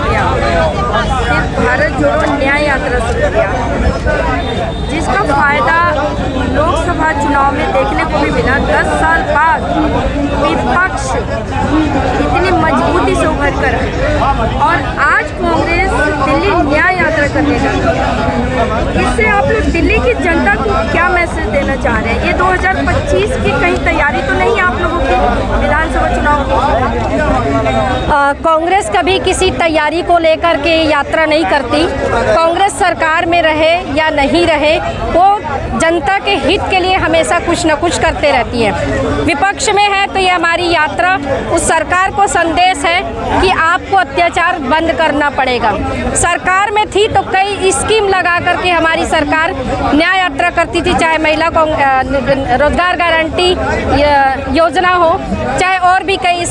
किया, फिर भारत जोड़ो न्याय यात्रा शुरू किया, जिसका फायदा लोकसभा चुनाव में देखने को भी मिला। 10 साल बाद विपक्ष इतनी मजबूती से उभर कर और आज कांग्रेस दिल्ली न्याय यात्रा करने जा रही है। इससे आप लोग दिल्ली की जनता को क्या मैसेज देना चाह रहे हैं? ये 2025 की कहीं तैयारी तो नहीं आप लोगों की विधानसभा चुनाव की? कांग्रेस कभी किसी तैयारी को लेकर के यात्रा नहीं करती। कांग्रेस सरकार में रहे या नहीं रहे, वो जनता के हित के लिए हमेशा कुछ न कुछ करते रहती है। विपक्ष में है तो ये हमारी यात्रा उस सरकार को संदेश है कि आपको अत्याचार बंद करना पड़ेगा। सरकार में थी तो कई स्कीम लगा करके हमारी सरकार न्याय यात्रा करती थी, चाहे महिला को रोजगार गारंटी योजना हो, चाहे और भी कई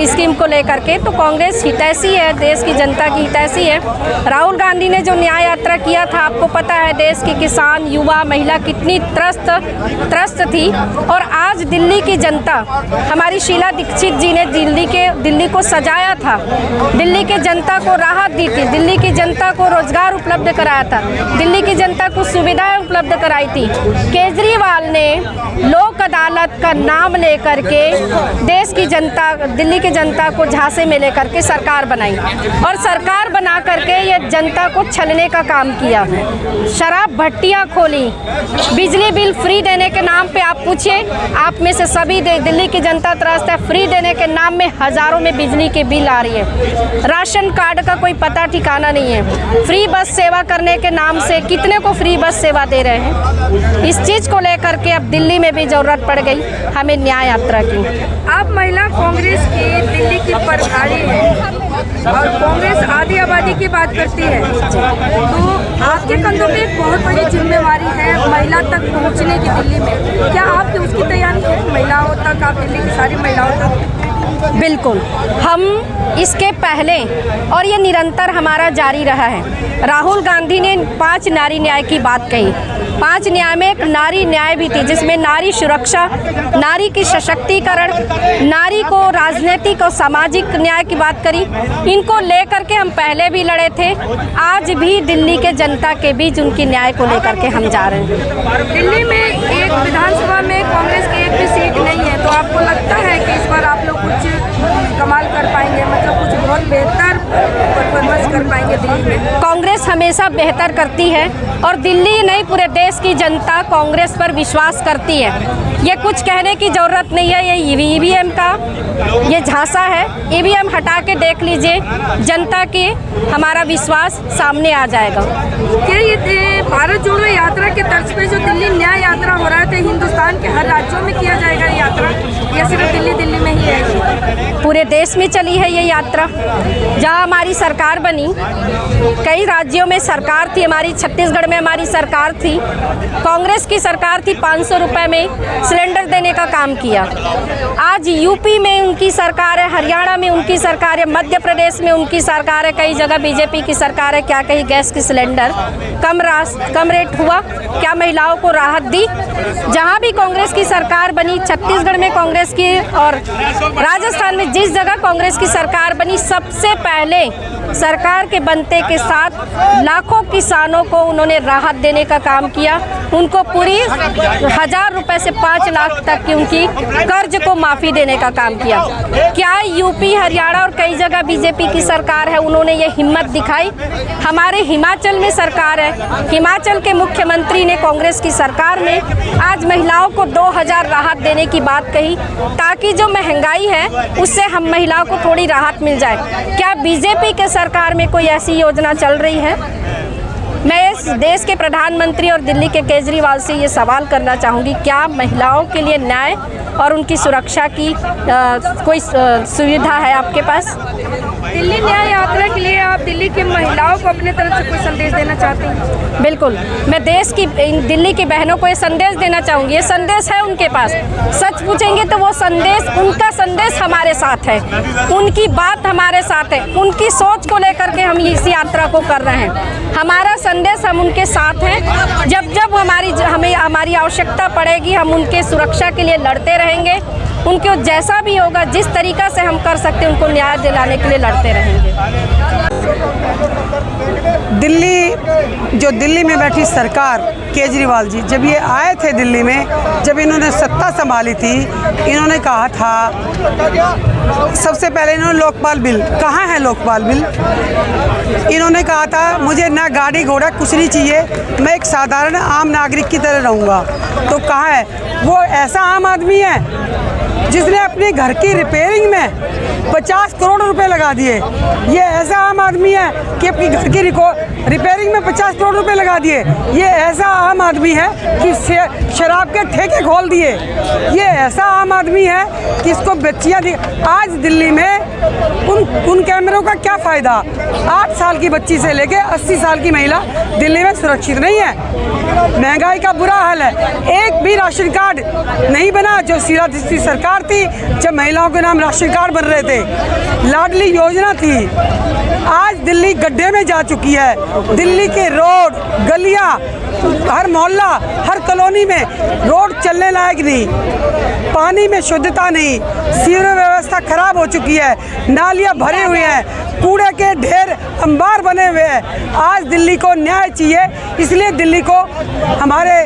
स्कीम को लेकर के। तो कांग्रेस हितैषी है, देश की जनता की हितैषी है। राहुल गांधी ने जो न्याय यात्रा किया था, आपको पता है देश के किसान, युवा, महिला कितनी त्रस्त थी। और आज दिल्ली की जनता, हमारी शीला दीक्षित जी ने दिल्ली को सजाया था, दिल्ली के जनता को राहत दी थी, दिल्ली की जनता को रोजगार उपलब्ध कराया था, दिल्ली की जनता को सुविधाएं उपलब्ध कराई थी। केजरीवाल ने लोक अदालत का नाम लेकर के देश की जनता, दिल्ली की जनता को झांसे में लेकर के सरकार बनाई और सरकार बना करके ये जनता को छलने का काम किया। शराब भट्टियां खोली, बिजली बिल फ्री देने के नाम पे आप पूछिए, आप में से सभी दिल्ली की जनता त्रस्त है। फ्री देने के नाम में हजारों में बिजली के बिल आ रही है, राशन कार्ड का कोई पता ठिकाना नहीं है। फ्री बस सेवा करने के नाम से कितने को फ्री बस सेवा दे रहे हैं। इस चीज़ को लेकर के अब दिल्ली में भी ज़रूरत पड़ गई हमें न्याय यात्रा की। आप महिला कांग्रेस की दिल्ली की प्रभारी है और कांग्रेस आधी आबादी की बात करती है, तो आपके कंधों पे एक बहुत बड़ी जिम्मेवारी है महिला तक पहुंचने की दिल्ली में। क्या आपकी उसकी तैयारी है महिलाओं तक, आप दिल्ली की सारी महिलाओं तक? बिल्कुल, हम इसके पहले और ये निरंतर हमारा जारी रहा है। राहुल गांधी ने 5 नारी न्याय की बात कही। 5 न्याय में एक नारी न्याय भी थी, जिसमें नारी सुरक्षा, नारी की सशक्तिकरण, नारी को राजनीतिक और सामाजिक न्याय की बात करी। इनको लेकर के हम पहले भी लड़े थे, आज भी दिल्ली के जनता के बीच उनकी न्याय को लेकर के हम जा रहे हैं। दिल्ली में एक विधानसभा में कांग्रेस की एक भी सीट नहीं है, तो आपको लगता है कि इस बार आप लोग कुछ कमाल कर पाएंगे, मतलब कुछ बहुत बेहतर परफॉर्मेंस कर पाएंगे दिल्ली में? कांग्रेस हमेशा बेहतर करती है और दिल्ली नहीं पूरे देश की जनता कांग्रेस पर विश्वास करती है। ये कुछ कहने की ज़रूरत नहीं है, ये ईवीएम का ये झांसा है। ईवीएम हटा के देख लीजिए, जनता की हमारा विश्वास सामने आ जाएगा। क्या ये भारत जोड़ो यात्रा के तर्ज पे जो दिल्ली न्याय यात्रा हो रहा है, हिंदुस्तान के हर राज्यों में किया जाएगा ये यात्रा, या सिर्फ दिल्ली में ही है? पूरे देश में चली है ये यात्रा। जहाँ हमारी सरकार बनी, कई राज्यों में सरकार थी, हमारी छत्तीसगढ़ में हमारी सरकार थी, कांग्रेस की सरकार थी, 500 रुपये में सिलेंडर देने का काम किया। आज यूपी में उनकी सरकार है, हरियाणा में उनकी सरकार है, मध्य प्रदेश में उनकी सरकार है, कई जगह बीजेपी की सरकार है। क्या कहीं गैस की सिलेंडर कम रेट हुआ? क्या महिलाओं को राहत दी? जहाँ भी कांग्रेस की सरकार बनी, छत्तीसगढ़ में कांग्रेस की और राजस्थान में जिस जगह कांग्रेस की सरकार बनी, सबसे पहले सरकार के बनते के साथ लाखों किसानों को उन्होंने राहत देने का काम किया। उनको पूरी 1000 रुपए से 5 लाख तक की उनकी कर्ज को माफ़ी देने का काम किया। क्या यूपी, हरियाणा और कई जगह बीजेपी की सरकार है, उन्होंने ये हिम्मत दिखाई? हमारे हिमाचल में सरकार है, हिमाचल के मुख्यमंत्री ने कांग्रेस की सरकार में आज महिलाओं को 2000 राहत देने की बात कही, ताकि जो महंगाई है उससे हम महिलाओं को थोड़ी राहत मिल जाए। क्या बीजेपी के सरकार में कोई ऐसी योजना चल रही है? मैं इस देश के प्रधानमंत्री और दिल्ली के केजरीवाल से ये सवाल करना चाहूँगी, क्या महिलाओं के लिए न्याय और उनकी सुरक्षा की कोई सुविधा है आपके पास? दिल्ली न्याय यात्रा के लिए आप दिल्ली की महिलाओं को अपने तरफ से कोई संदेश देना चाहती हैं? बिल्कुल, मैं देश की दिल्ली की बहनों को ये संदेश देना चाहूँगी। ये संदेश है उनके पास, सच पूछेंगे तो वो संदेश, उनका संदेश हमारे साथ है, उनकी बात हमारे साथ है, उनकी सोच को लेकर के हम इस यात्रा को कर रहे हैं। हमारा संदेश, हम उनके साथ हैं। जब जब हमारी आवश्यकता पड़ेगी, हम उनके सुरक्षा के लिए लड़ते रहेंगे। उनको जैसा भी होगा, जिस तरीक़ा से हम कर सकते हैं, उनको न्याय दिलाने के लिए लड़ते रहेंगे। दिल्ली में बैठी सरकार केजरीवाल जी जब ये आए थे दिल्ली में, जब इन्होंने सत्ता संभाली थी, इन्होंने कहा था सबसे पहले इन्होंने लोकपाल बिल, कहाँ है लोकपाल बिल? इन्होंने कहा था मुझे ना गाड़ी घोड़ा कुछ नहीं चाहिए, मैं एक साधारण आम नागरिक की तरह रहूँगा। तो कहाँ है वो ऐसा आम आदमी है जिसने अपने घर की रिपेयरिंग में 50 करोड़ रुपए लगा दिए? ये ऐसा आम आदमी है कि अपनी घर की रिपेयरिंग में 50 करोड़ रुपए लगा दिए? ये ऐसा आम आदमी है कि शराब के ठेके खोल दिए? ये ऐसा आम आदमी है कि इसको बच्चियाँ दी? आज दिल्ली में उन कैमरों का क्या फ़ायदा? 8 साल की बच्ची से लेके 80 साल की महिला दिल्ली में सुरक्षित नहीं है। महंगाई का बुरा हाल है, एक भी राशन कार्ड नहीं बना। जो शीला सरकार थी जब महिलाओं के नाम राशन कार्ड बन रहे थे, लाडली योजना थी, आज दिल्ली गड्ढे में जा चुकी है। दिल्ली के रोड गलियां, हर मोहल्ला हर कॉलोनी में रोड चलने लायक नहीं, पानी में शुद्धता नहीं, सीवर व्यवस्था खराब हो चुकी है, नालियां भरे हुए हैं, कूड़े के ढेर अंबार बने हुए हैं। आज दिल्ली को न्याय चाहिए, इसलिए दिल्ली को हमारे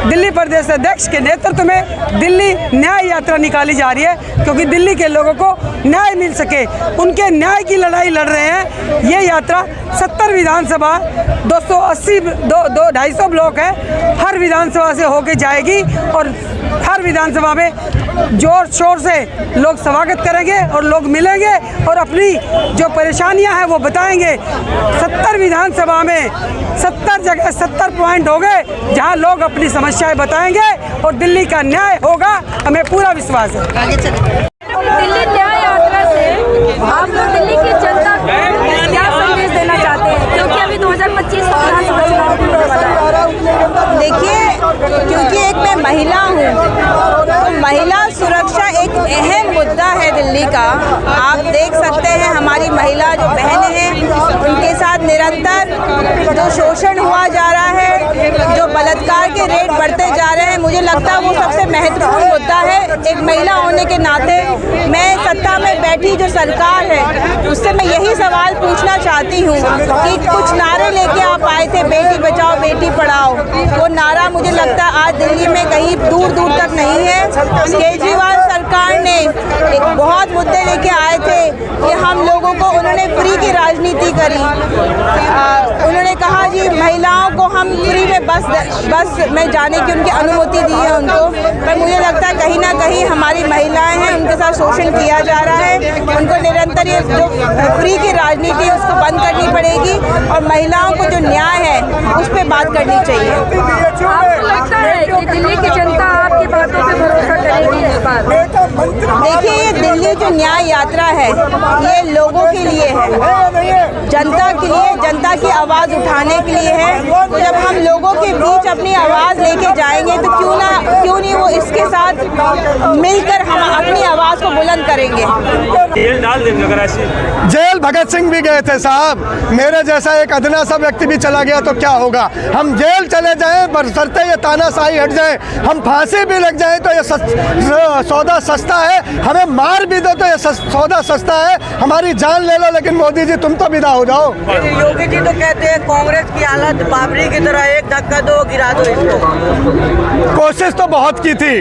दिल्ली प्रदेश अध्यक्ष के नेतृत्व में दिल्ली न्याय यात्रा निकाली जा रही है, क्योंकि दिल्ली के लोगों को न्याय मिल सके। उनके न्याय की लड़ाई लड़ रहे हैं। ये यात्रा 70 विधानसभा 250 ब्लॉक है, हर विधानसभा से होके जाएगी और हर विधानसभा में जोर शोर से लोग स्वागत करेंगे और लोग मिलेंगे और अपनी जो परेशानियां हैं वो बताएंगे। 70 विधानसभा में 70 जगह 70 पॉइंट हो गए जहां लोग अपनी समस्याएं बताएंगे और दिल्ली का न्याय होगा, हमें पूरा विश्वास है। दिल्ली न्याय यात्रा से आप लोग दिल्ली की जनता को क्या संदेश देना चाहते हैं, क्योंकि अभी 2025 विधानसभा चुनाव भी होने वाला है? देखिए, क्योंकि एक मैं महिला हूँ तो महिला सुरक्षा एक अहम मुद्दा है दिल्ली का। आप देख सकते हैं हमारी महिला जो बहनें हैं उनके साथ निरंतर जो शोषण हुआ जा रहा है, जो बलात्कार के रेट बढ़ते जा रहे हैं, मुझे लगता है वो सबसे महत्वपूर्ण मुद्दा है। एक महिला होने के नाते मैं सत्ता में बैठी जो सरकार है उससे मैं यही सवाल पूछना चाहती हूँ कि कुछ नारे लेके आप आए थे, बेटी बचाओ बेटी पढ़ाओ, वो नारा मुझे लगता है आज दिल्ली में कहीं दूर दूर तक नहीं है। केजरीवाल सरकार ने एक बहुत मुद्दे लेके आए थे कि हम लोगों को, उन्होंने फ्री की राजनीति करी। उन्होंने कहा जी महिलाओं को हम फ्री में बस में जाने की उनकी अनुमति दी है उनको, पर मुझे लगता है कहीं ना कहीं हमारी महिलाएं हैं उनके साथ शोषण किया जा रहा है। उनको निरंतर ये जो फ्री की राजनीति है उसको बंद करनी पड़ेगी और महिलाओं को जो न्याय है उस पर बात करनी चाहिए। आपको लगता है कि दिल्ली की जनता आपकी बातों पे भरोसा करेगी इस बार? देखिए, ये दिल्ली जो न्याय यात्रा है ये लोगों के लिए है, जनता के लिए, जनता की आवाज़ उठाने के लिए है। तो जब हम लोगों के बीच अपनी आवाज़ लेके जाएंगे तो क्यों नहीं वो इसके साथ मिलकर हम अपनी आवाज़ को बुलंद करेंगे। जेल भगत सिंह भी गए थे साहब, मेरे जैसा एक अदना सा व्यक्ति भी चला गया तो क्या होगा? हम जेल चले जाएं बशर्ते ये तानाशाही हट जाए, हम फांसी भी लग जाए तो ये सौदा सस्ता है, हमें मार भी दो तो ये सौदा सस्ता है, हमारी जान ले लो लेकिन मोदी जी तुम तो विदा हो जाओ। योगी जी तो कहते हैं कांग्रेस की हालत बाबरी की तरह, एक धक्का दो गिरा दो इसको। कोशिश तो बहुत की थी,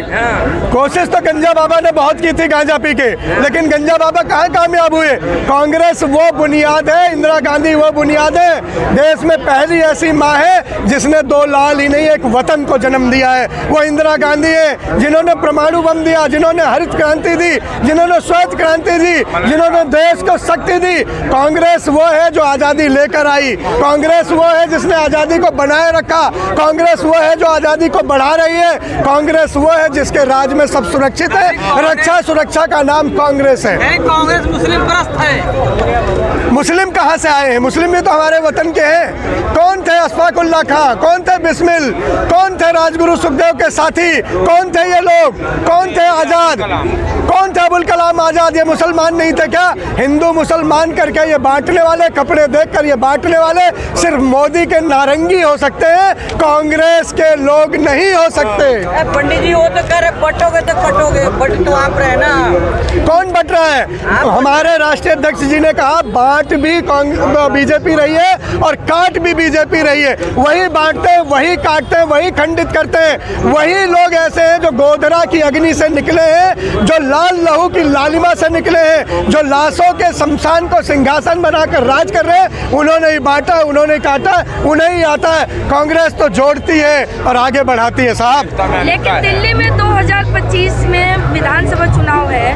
कोशिश तो गंजा बाबा ने बहुत की थी गांजा पी के, लेकिन गंजा बाबा कहाँ कामयाब हुए? कांग्रेस वो बुनियाद है, इंदिरा गांधी वो बुनियाद है, देश में पहली ऐसी माँ है जिसने 2 लाल ही नहीं एक वतन को जन्म दिया है, वो इंदिरा गांधी है जिन्होंने परमाणु बम दिया, जिन्होंने हरित क्रांति दी, जिन्होंने श्वेत क्रांति दी, जिन्होंने देश को शक्ति दी। कांग्रेस वो है जो आज़ादी लेकर आई, कांग्रेस वो है जिसने आज़ादी को बनाए रखा, कांग्रेस वो है जो आज़ादी को बढ़ा रही है, कांग्रेस वो है जिसके राज में सब सुरक्षित है, रक्षा सुरक्षा का नाम कांग्रेस है। कांग्रेस मुस्लिम परस्त है। मुस्लिम कहाँ से आए हैं? मुस्लिम भी तो हमारे वतन के हैं। कौन थे अशफाकुल्ला खां, कौन थे बिस्मिल, कौन थे राजगुरु सुखदेव के साथी, कौन थे ये लोग, कौन थे आज़ाद, कौन थे अबुल कलाम आज़ाद? ये मुसलमान नहीं थे क्या? हिंदू मुसलमान करके ये बांटने वाले, कपड़े देखकर ये बांटने वाले सिर्फ मोदी के नारंगी हो सकते हैं, कांग्रेस के लोग नहीं हो सकते। पंडित जी वो तो कह रहे बटोगे तो कटोगे, बट तो आप रहे ना। कौन बट रहा है? हमारे राष्ट्रीय अध्यक्ष जी ने कहा बांट भी बीजेपी रही है और काट भी बीजेपी रही है। वही बांटते हैं, वही काटते हैं, वही खंडित करते हैं। वही लोग ऐसे हैं जो गोधरा की अग्नि से निकले हैं, जो लाल लहू की लालिमा से निकले हैं, जो लाशों के शमशान को सिंहासन बनाकर राज कर रहे हैं। उन्होंने ही बांटा, उन्होंने ही काटा, उन्हें ही आता है। कांग्रेस तो जोड़ती है और आगे बढ़ाती है साहब। लेकिन दिल्ली में 2025 में विधानसभा चुनाव है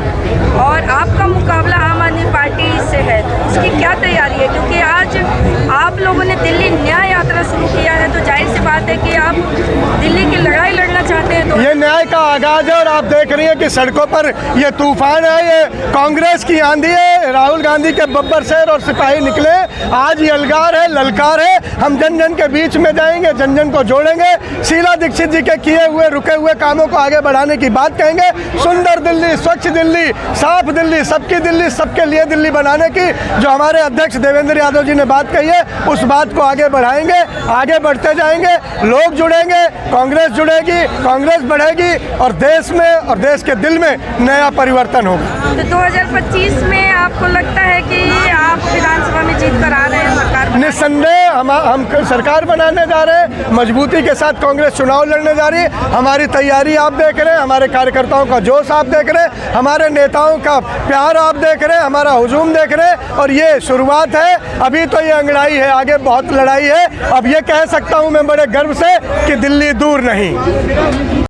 और आपका मुकाबला आम आदमी पार्टी से है, उसकी क्या तैयारी है? क्योंकि आज आप लोगों ने दिल्ली न्याय यात्रा शुरू किया है, तो जाहिर सी बात है कि आप दिल्ली की लड़ाई लड़ना चाहते हैं। तो ये न्याय का आगाज है और आप देख रही हैं कि सड़कों पर ये तूफान है, ये कांग्रेस की आंधी है। राहुल गांधी के बब्बर शेर और सिपाही निकले। आज ये अलगार है, ललकार है। हम जन जन के बीच में जाएंगे, जन जन को जोड़ेंगे। शीला दीक्षित जी के किए हुए रुके हुए कामों को आगे बढ़ाने की बात कहेंगे। सुंदर दिल्ली, स्वच्छ दिल्ली, साफ दिल्ली, सबकी दिल्ली, सबके लिए दिल्ली बनाने की जो हमारे अध्यक्ष देवेंद्र यादव जी ने बात कही है, उस बात को आगे बढ़ाएंगे। आगे बढ़ते जाएंगे, लोग जुड़ेंगे, कांग्रेस जुड़ेगी, कांग्रेस बढ़ेगी और देश में और देश के दिल में नया परिवर्तन होगा। तो 2025 में आपको लगता है कि आप विधानसभा में जीत कर आ रहे हैं, सरकार निस्संदेह हम सरकार बनाने जा रहे हैं। मजबूती के साथ कांग्रेस चुनाव लड़ने जा रही है। हमारी तैयारी आप देख रहे हैं, हमारे कार्यकर्ताओं का जोश आप देख रहे हैं, हमारे नेताओं का प्यार आप देख रहे हैं, हमारा हुजूम देख रहे हैं। और ये शुरुआत है, अभी तो ये अंगड़ाई है, आगे बहुत लड़ाई है। अब ये कह सकता हूँ मैं बड़े गर्व से कि दिल्ली दूर नहीं।